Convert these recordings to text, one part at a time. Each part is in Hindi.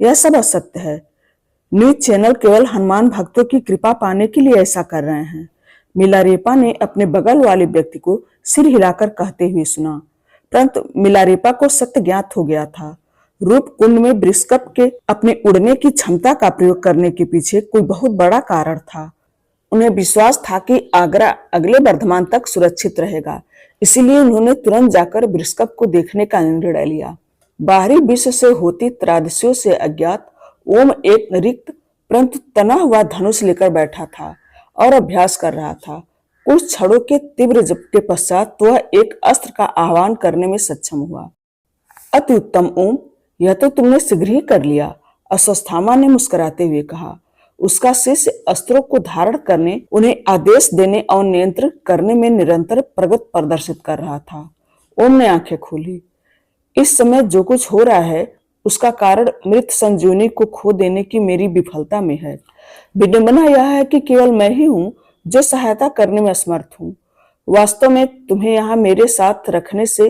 यह सब असत्य है। न्यूज चैनल केवल हनुमान भक्तों की कृपा पाने के लिए ऐसा कर रहे हैं। मिलारेपा ने अपने बगल वाले व्यक्ति को सिर हिलाकर कहते हुए सुना। परंतु मिलारेपा को सत्य ज्ञात हो गया था। रूप कुंड में वृषकप के अपने उड़ने की क्षमता का प्रयोग करने के पीछे कोई बहुत बड़ा कारण था। उन्हें विश्वास था कि आगरा अगले वर्धमान तक सुरक्षित रहेगा, इसीलिए उन्होंने तुरंत जाकर वृषकप को देखने का निर्णय लिया। बाहरी विश्व से होती त्रादस्यों से अज्ञात ओम एक रिक्त परंतु तना हुआ धनुष लेकर बैठा था और अभ्यास कर रहा था। कुछ क्षणों के तीव्र जप के पश्चात वह एक अस्त्र का आह्वान करने में सक्षम हुआ। अति उत्तम ओम, यह तो तुमने शीघ्र ही कर लिया, अश्वत्थामा ने मुस्कुराते हुए कहा। उसका शिष्य अस्त्रों को धारण करने, उन्हें आदेश देने और नियंत्रित करने में निरंतर प्रगति प्रदर्शित कर रहा था। ओम ने आंखें खोली। इस समय जो कुछ हो रहा है उसका कारण मृत संजीवनी को खो देने की मेरी विफलता में है। विडंबना यह है कि केवल मैं ही हूँ जो सहायता करने में असमर्थ हूँ। वास्तव में तुम्हें यहाँ मेरे साथ रखने से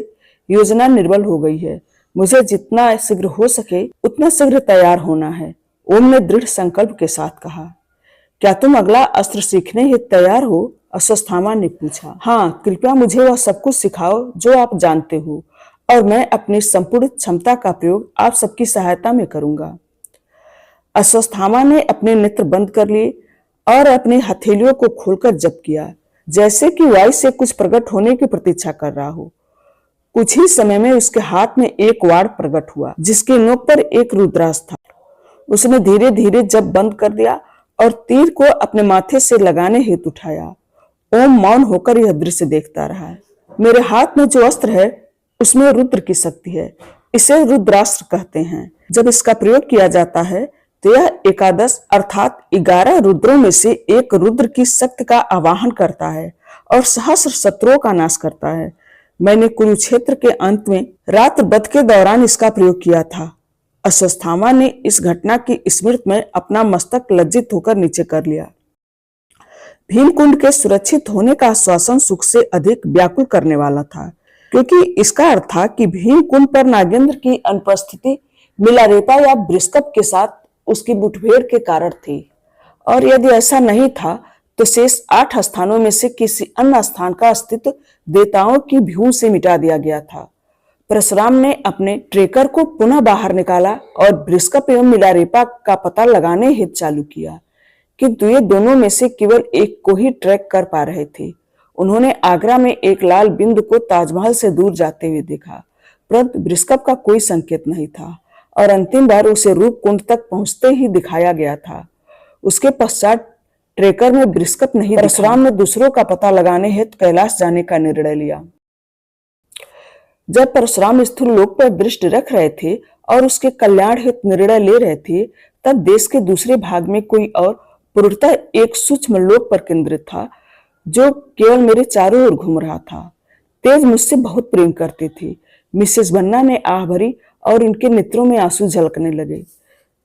योजना निर्बल हो गई है। मुझे जितना शीघ्र हो सके उतना शीघ्र तैयार होना है, ओम ने दृढ़ संकल्प के साथ कहा। क्या तुम अगला अस्त्र सीखने हेतु तैयार हो? अश्वत्थामा ने पूछा। हाँ, कृपया मुझे वह सब कुछ सिखाओ जो आप जानते हो और मैं अपनी संपूर्ण क्षमता का प्रयोग आप सबकी सहायता में करूंगा। अश्वत्थामा ने अपने नेत्र बंद कर लिए और अपनी हथेलियों को खोलकर जप किया, जैसे कि वायु से कुछ प्रकट होने की प्रतीक्षा कर रहा हो। कुछ ही समय में उसके हाथ में एक वाड़ प्रकट हुआ जिसकी नोक पर एक रुद्रास्त्र था। उसने धीरे धीरे जप बंद कर दिया और तीर को अपने माथे से लगाने हेतु उठाया। ओम मौन होकर यह दृश्य देखता रहा। मेरे हाथ में जो अस्त्र है उसमें रुद्र की शक्ति है, इसे रुद्रास्त्र कहते हैं। जब इसका प्रयोग किया जाता है तो यह एकादश अर्थात 11 रुद्रों में से एक रुद्र की शक्ति का आवाहन करता है और सहस्र शत्रुओं का नाश करता है। मैंने कुरुक्षेत्र के अंत में रात्र वध के दौरान इसका प्रयोग किया था। अश्वत्थामा ने इस घटना की स्मृति में अपना मस्तक लज्जित होकर नीचे कर लिया। भीमकुंड के सुरक्षित होने का आश्वासन सुख से अधिक व्याकुल करने वाला था, क्योंकि इसका अर्थ था कि भीमकुंड पर नागेंद्र की अनुपस्थिति मिलारेपा या वृषकप के साथ उसकी मुठभेड़ के कारण थी, और यदि ऐसा नहीं था तो शेष 8 स्थानों में से किसी अन्य स्थान का अस्तित्व देवताओं की भ्यूह से मिटा दिया गया था। परशुराम ने अपने ट्रेकर को पुनः बाहर निकाला और वृषकप एवं मिलारेपा का पता लगाने हेतु चालू किया, किंतु ये दोनों में से केवल एक को ही ट्रैक कर पा रहे थे। उन्होंने आगरा में एक लाल बिंदु को ताजमहल से दूर जाते हुए देखा, परंतु वृषकप का कोई संकेत नहीं था और अंतिम बार उसे रूप कुंड तक पहुंचते ही दिखाया गया था। उसके पश्चात ट्रेकर में वृषकप नहीं। परशुराम ने दूसरों का पता लगाने हेतु कैलाश जाने का निर्णय लिया। जब परशुराम स्थूल लोक पर दृष्टि रख रहे थे और उसके कल्याण हेतु निर्णय ले रहे थे, तब देश के दूसरे भाग में कोई और पूर्णतः एक सूक्ष्म लोक पर केंद्रित था जो केवल मेरे चारों ओर घूम रहा था। तेज मुझसे बहुत प्रेम करती थी। मिसेस बन्ना ने आह भरी और उनके नेत्रों में आंसू झलकने लगे।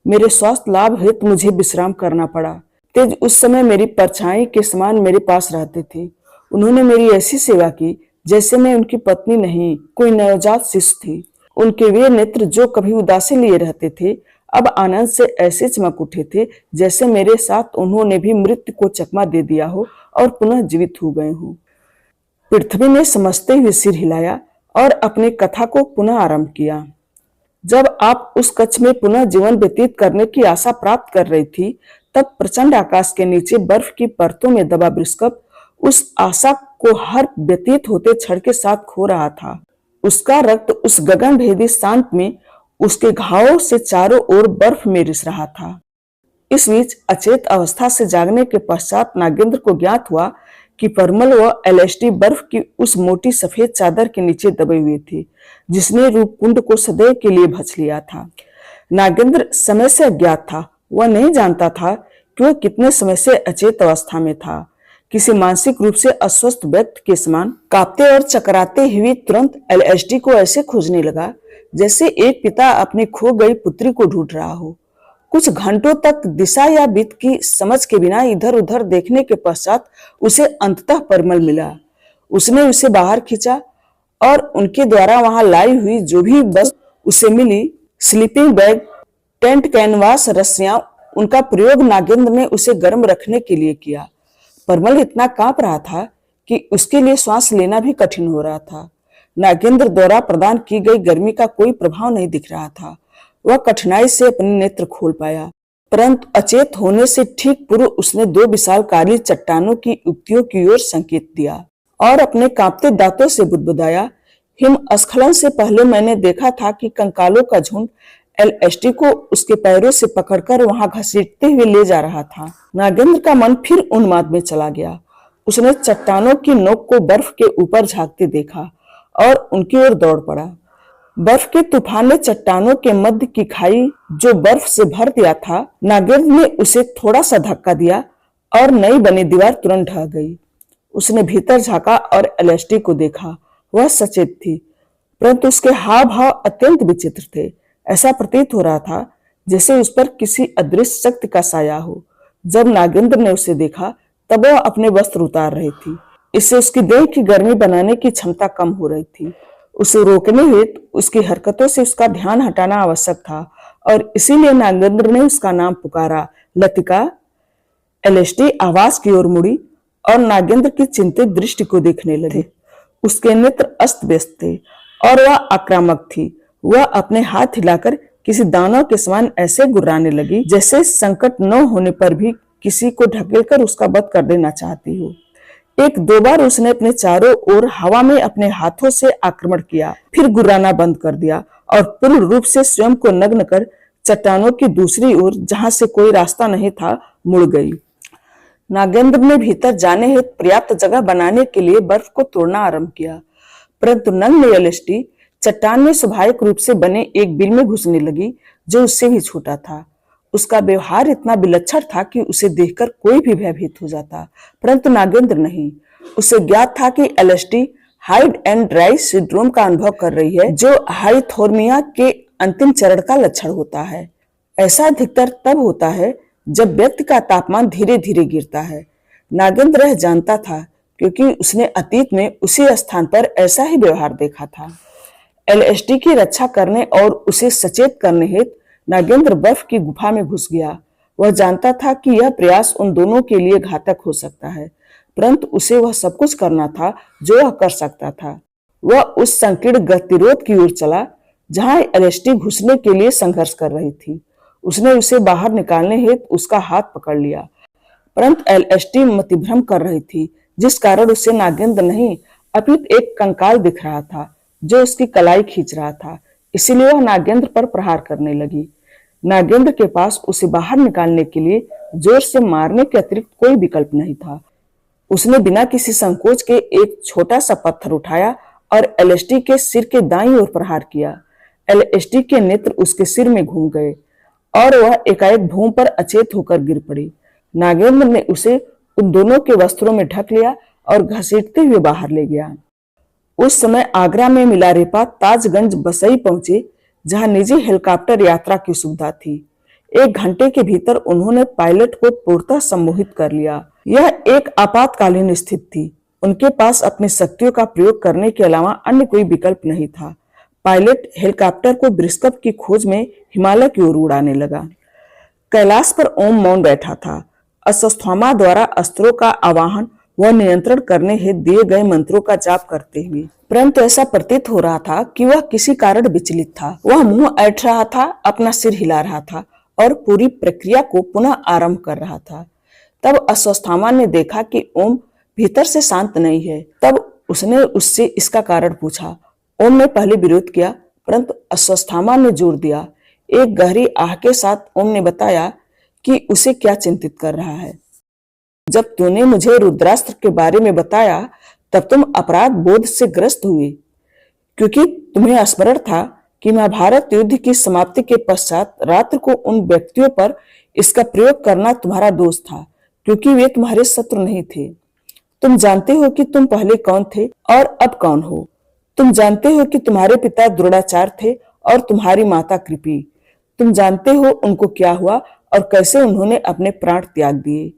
मेरे स्वास्थ्य लाभ हेतु मुझे विश्राम करना पड़ा। तेज उस समय मेरी परछाई के समान मेरे पास रहते थे। उन्होंने मेरी ऐसी सेवा की जैसे मैं उनकी पत्नी नहीं, कोई नवजात शिशु थी। उनके वे नेत्र जो कभी उदासी लिए रहते थे, अब आनंद से ऐसे चमक उठे थे जैसे मेरे साथ उन्होंने भी मृत्यु को चकमा दे दिया हो और पुनः जीवित हो गए हो। पृथ्वी ने समझते हुए सिर हिलाया और अपनी कथा को पुनः आरंभ किया। जब आप उस कक्ष में पुनः जीवन व्यतीत करने की आशा प्राप्त कर रही थी, तब प्रचंड आकाश के नीचे बर्फ की परतों में दबा वृषकप उस आशा को हर व्यतीत होते क्षण के साथ खो रहा था। उसका रक्त उस गगन भेदी शांत में उसके घावों से चारों ओर बर्फ में रिस रहा था। इस बीच अचेत अवस्था से जागने के पश्चात नागेंद्र को ज्ञात हुआ कि परमल व एलएसडी बर्फ की उस मोटी सफेद चादर के नीचे दबे हुए थे जिसने रूपकुंड को सदैव के लिए भच लिया था। नागेंद्र समय से अज्ञात था। वह नहीं जानता था कि वह कितने समय से अचेत अवस्था में था। किसी मानसिक रूप से अस्वस्थ व्यक्ति के समान कांपते और चकराते हुए तुरंत एलएसडी को ऐसे खोजने लगा जैसे एक पिता अपनी खो गई पुत्री को ढूंढ रहा हो। कुछ घंटों तक दिशा या वित्त की समझ के बिना इधर उधर देखने के पश्चात उसे अंततः परमल मिला। उसने उसे बाहर खींचा और उनके द्वारा वहां लाई हुई जो भी बस उसे मिली, स्लीपिंग बैग, टेंट कैनवास रस्सियां उनका प्रयोग नागेंद्र ने उसे गर्म रखने के लिए किया। परमल इतना कांप रहा था कि उसके लिए श्वास लेना भी कठिन हो रहा था। नागेंद्र द्वारा प्रदान की गई गर्मी का कोई प्रभाव नहीं दिख रहा था। वह कठिनाई से अपने नेत्र खोल पाया, परंतु अचेत होने से ठीक पूर्व उसने दो विशाल काली चट्टानों की युक्तियों की ओर संकेत दिया और अपने कांपते दांतों से बुदबुदाया, हिमस्खलन से पहले मैंने देखा था कि कंकालों का झुंड एलएसटी को उसके पैरों से पकड़कर वहां घसीटते हुए ले जा रहा था। नागेंद्र का मन फिर उन्माद में चला गया। उसने चट्टानों की नोक को बर्फ के ऊपर झांकते देखा और उनकी ओर दौड़ पड़ा। बर्फ के तूफान ने चट्टानों के मध्य की खाई जो बर्फ से भर दिया था। नागेंद्र ने उसे थोड़ा सा धक्का दिया और नई बनी दीवार तुरंत ढह गई। उसने भीतर झांका और एलएसटी को देखा। वह सचेत थी, परंतु उसके हाव भाव अत्यंत विचित्र थे। ऐसा प्रतीत हो रहा था जैसे उस पर किसी अदृश्य शक्ति का साया हो। जब नागेंद्र ने उसे देखा तब वह अपने वस्त्र उतार रही थी। इससे उसकी देह की गर्मी बनाने की क्षमता कम हो रही थी। उसे रोकने हेतु उसकी हरकतों से उसका ध्यान हटाना आवश्यक था और इसीलिए नागेंद्र ने उसका नाम पुकारा, लतिका। एलएसटी आवाज की ओर मुड़ी और नागेंद्र की चिंतित दृष्टि को देखने लगी। उसके नेत्र अस्त व्यस्त थे और वह आक्रामक थी। वह अपने हाथ हिलाकर किसी दानव के समान ऐसे गुर्राने लगी जैसे संकट न होने पर भी किसी को ढकेलकर उसका वध कर देना चाहती हो। एक दो बार उसने अपने चारों ओर हवा में अपने हाथों से आक्रमण किया, फिर गुर्राना बंद कर दिया और पूर्ण रूप से स्वयं को नग्न कर चट्टानों की दूसरी ओर, जहां से कोई रास्ता नहीं था, मुड़ गई। नागेंद्र ने भीतर जाने हेतु पर्याप्त जगह बनाने के लिए बर्फ को तोड़ना आरंभ किया, परंतु नग्न एलएसटी चट्टान में स्वाभाविक रूप से बने एक बिल में घुसने लगी जो उससे भी छोटा था। उसका व्यवहार इतना विलक्षण था कि उसे देखकर कोई भी भयभीत हो जाता, परंतु नागेंद्र नहीं। उसे ज्ञात था कि LST hide and dry syndrome का अनुभव कर रही है, जो हाइथोर्मिया के अंतिम चरण का लक्षण होता है। ऐसा अधिकतर तब होता है जब व्यक्ति का तापमान धीरे धीरे गिरता है। नागेंद्र यह जानता था क्योंकि उसने अतीत में उसी स्थान पर ऐसा ही व्यवहार देखा था। एलएसटी की रक्षा करने और उसे सचेत करने हेतु नागेंद्र बर्फ की गुफा में घुस गया। वह जानता था कि यह प्रयास उन दोनों के लिए घातक हो सकता है, परंतु उसे वह सब कुछ करना था जो वह कर सकता था। वह उस संकीर्ण गतिरोध की ओर चला जहां एलएसटी घुसने के लिए संघर्ष कर रही थी। उसने उसे बाहर निकालने हेतु उसका हाथ पकड़ लिया, परंतु एलएसटी मतिभ्रम कर रही थी, जिस कारण उसे नागेंद्र नहीं अपितु एक कंकाल दिख रहा था जो उसकी कलाई खींच रहा था। इसीलिए वह नागेंद्र पर प्रहार करने लगी। नागेंद्र के पास उसे बाहर निकालने के लिए जोर से मारने के अतिरिक्त कोई विकल्प नहीं था। उसने बिना किसी संकोच के एक छोटा सा पत्थर उठाया और एलएसटी के सिर के दाईं ओर प्रहार किया। एलएसटी के नेत्र उसके सिर में घूम गए और वह एकाएक भूमि पर अचेत होकर गिर पड़ी। नागेंद्र ने उसे उन दोनों के वस्त्रों में ढक लिया और घसीटते हुए बाहर ले गया। उस समय आगरा में मिलारेपा ताजगंज बसई पहुंचे, जहां निजी हेलीकॉप्टर यात्रा की सुविधा थी। 1 घंटे के भीतर उन्होंने पायलट को पूर्णतः सम्मोहित कर लिया। यह एक आपातकालीन स्थिति थी। उनके पास अपनी शक्तियों का प्रयोग करने के अलावा अन्य कोई विकल्प नहीं था। पायलट हेलीकॉप्टर को बृहस्पति की खोज में हिमालय की ओर उड़ाने लगा। कैलाश पर ओम मौन बैठा था, अश्वत्थामा द्वारा अस्त्रों का आवाहन वह नियंत्रण करने हेतु दिए गए मंत्रों का जाप करते हुए। परंतु ऐसा प्रतीत हो रहा था कि वह किसी कारण विचलित था। वह मुंह ऐंठ रहा था, अपना सिर हिला रहा था और पूरी प्रक्रिया को पुनः आरंभ कर रहा था। तब अश्वत्थामा ने देखा कि ओम भीतर से शांत नहीं है। तब उसने उससे इसका कारण पूछा। ओम ने पहले विरोध किया, परंतु अश्वत्थामा ने जोर दिया। एक गहरी आह के साथ ओम ने बताया कि उसे क्या चिंतित कर रहा है। जब तूने मुझे रुद्रास्त्र के बारे में बताया तब तुम अपराध बोध से ग्रस्त हुए, क्योंकि तुम्हें स्मरण था कि महाभारत युद्ध की समाप्ति के पश्चात रात्र को उन व्यक्तियों पर इसका प्रयोग करना तुम्हारा दोष था, क्योंकि वे तुम्हारे शत्रु नहीं थे। तुम जानते हो कि तुम पहले कौन थे और अब कौन हो। तुम जानते हो कि तुम्हारे पिता द्रोणाचार्य थे और तुम्हारी माता कृपी। तुम जानते हो उनको क्या हुआ और कैसे उन्होंने अपने प्राण त्याग दिए।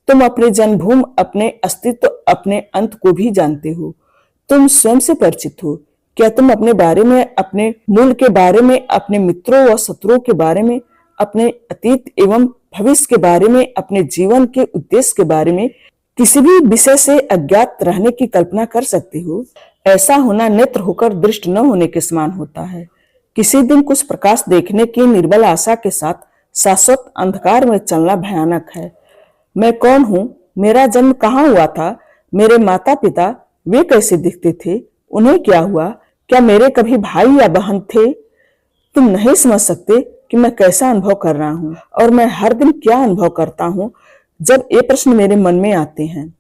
तुम अपने जन्मभूमि, अपने अस्तित्व, अपने अंत को भी जानते हो। तुम स्वयं से परिचित हो। क्या तुम अपने बारे में, अपने मूल के बारे में, अपने मित्रों व शत्रुओं के बारे में अपने अतीत एवं भविष्य के बारे में, अपने जीवन के उद्देश्य के बारे में किसी भी विषय से अज्ञात रहने की कल्पना कर सकते हो? ऐसा होना नेत्र होकर दृष्ट न होने के समान होता है। किसी दिन कुछ प्रकाश देखने की निर्बल आशा के साथ शाश्वत अंधकार में चलना भयानक है। मैं कौन हूँ? मेरा जन्म कहाँ हुआ था? मेरे माता पिता वे कैसे दिखते थे? उन्हें क्या हुआ? क्या मेरे कभी भाई या बहन थे? तुम नहीं समझ सकते कि मैं कैसा अनुभव कर रहा हूँ और मैं हर दिन क्या अनुभव करता हूँ जब ये प्रश्न मेरे मन में आते हैं।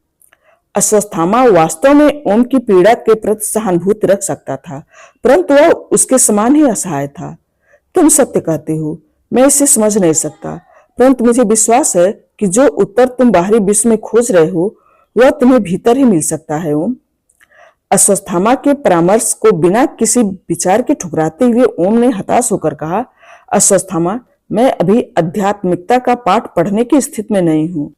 अश्वत्थामा वास्तव में ओम की पीड़ा के प्रति सहानुभूति रख सकता था, परंतु वह उसके समान ही असहाय था। तुम सत्य कहते हो, मैं इसे समझ नहीं सकता, परंतु मुझे विश्वास है कि जो उत्तर तुम बाहरी विश्व में खोज रहे हो वह तुम्हें भीतर ही मिल सकता है। ओम। अश्वत्थामा के परामर्श को बिना किसी विचार के ठुकराते हुए ओम ने हताश होकर कहा, अश्वत्थामा, मैं अभी आध्यात्मिकता का पाठ पढ़ने की स्थिति में नहीं हूँ।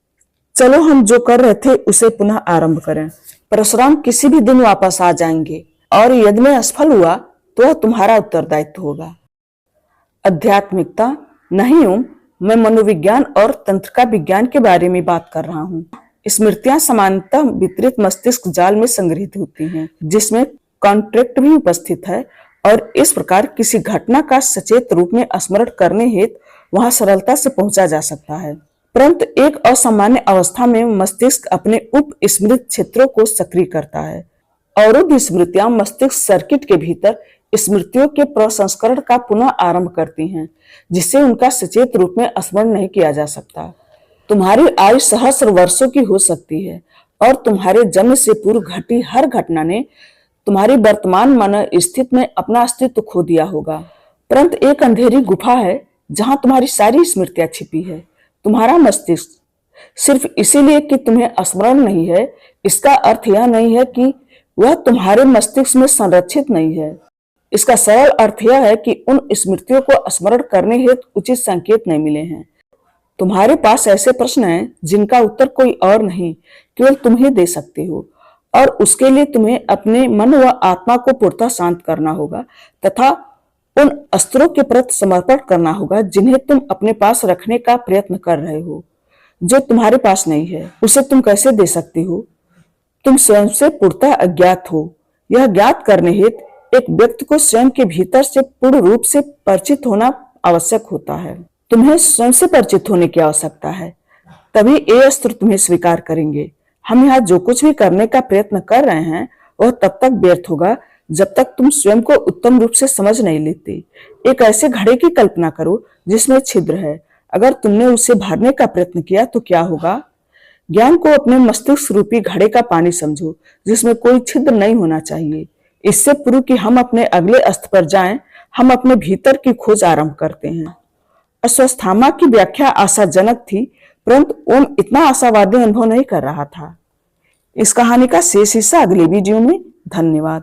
चलो हम जो कर रहे थे उसे पुनः आरंभ करें। परशुराम किसी भी दिन वापस आ जाएंगे और यदि मैं असफल हुआ तो वह तुम्हारा उत्तरदायित्व होगा। आध्यात्मिकता नहीं ओम, मैं मनोविज्ञान और तंत्रिका विज्ञान के बारे में बात कर रहा हूँ। स्मृतियां सामान्यतः वितरित मस्तिष्क जाल में संग्रहित होती हैं, जिसमें कॉन्ट्रैक्ट भी उपस्थित है और इस प्रकार किसी घटना का सचेत रूप में स्मरण करने हेतु वहां सरलता से पहुंचा जा सकता है। परंतु एक असामान्य अवस्था में मस्तिष्क अपने उप स्मृत क्षेत्रों को सक्रिय करता है। अवरुद्ध स्मृतियां मस्तिष्क सर्किट के भीतर स्मृतियों के प्रसंस्करण का पुनः आरंभ करती हैं, जिससे उनका सचेत रूप में स्मरण नहीं किया जा सकता। तुम्हारी आयु सहस्र वर्षों की हो सकती है और तुम्हारे जन्म से पूर्व घटी हर घटना ने तुम्हारी वर्तमान मन स्थिति में अपना अस्तित्व खो दिया होगा, परंतु एक अंधेरी गुफा है जहां तुम्हारी सारी स्मृतियां छिपी है। तुम्हारा मस्तिष्क सिर्फ इसीलिए कि तुम्हें स्मरण नहीं है, इसका अर्थ यह नहीं है कि वह तुम्हारे मस्तिष्क में संरक्षित नहीं है। इसका सरल अर्थ यह है कि उन स्मृतियों को स्मरण करने हेतु उचित संकेत नहीं मिले हैं। तुम्हारे पास ऐसे प्रश्न हैं जिनका उत्तर कोई और नहीं, केवल तुम ही दे सकते हो, और उसके लिए तुम्हें अपने मन व आत्मा को पूर्णतः शांत करना होगा तथा उन अस्त्रों के प्रति समर्पण करना होगा जिन्हें तुम अपने पास रखने का प्रयत्न कर रहे हो। जो तुम्हारे पास नहीं है उसे तुम कैसे दे सकते हो? तुम स्वयं से पूर्णतः अज्ञात हो। यह ज्ञात करने हेतु एक व्यक्ति को स्वयं के भीतर से पूर्ण रूप से परिचित होना आवश्यक होता है। तुम्हें स्वयं से परिचित होने की आवश्यकता है, तभी ये अस्त्र तुम्हें स्वीकार करेंगे। हम यहाँ जो कुछ भी करने का प्रयत्न कर रहे हैं वह तब तक व्यर्थ होगा जब तक तुम स्वयं को उत्तम रूप से समझ नहीं लेते। एक ऐसे घड़े की कल्पना करो जिसमें छिद्र है। अगर तुमने उसे भरने का प्रयत्न किया तो क्या होगा? ज्ञान को अपने मस्तिष्क रूपी घड़े का पानी समझो जिसमें कोई छिद्र नहीं होना चाहिए। इससे पूर्व कि हम अपने अगले अस्त्र पर जाएं, हम अपने भीतर की खोज आरंभ करते हैं। अश्वत्थामा की व्याख्या आशाजनक थी, परंतु ओम इतना आशावादी अनुभव नहीं कर रहा था। इस कहानी का शेष हिस्सा अगले वीडियो में। धन्यवाद।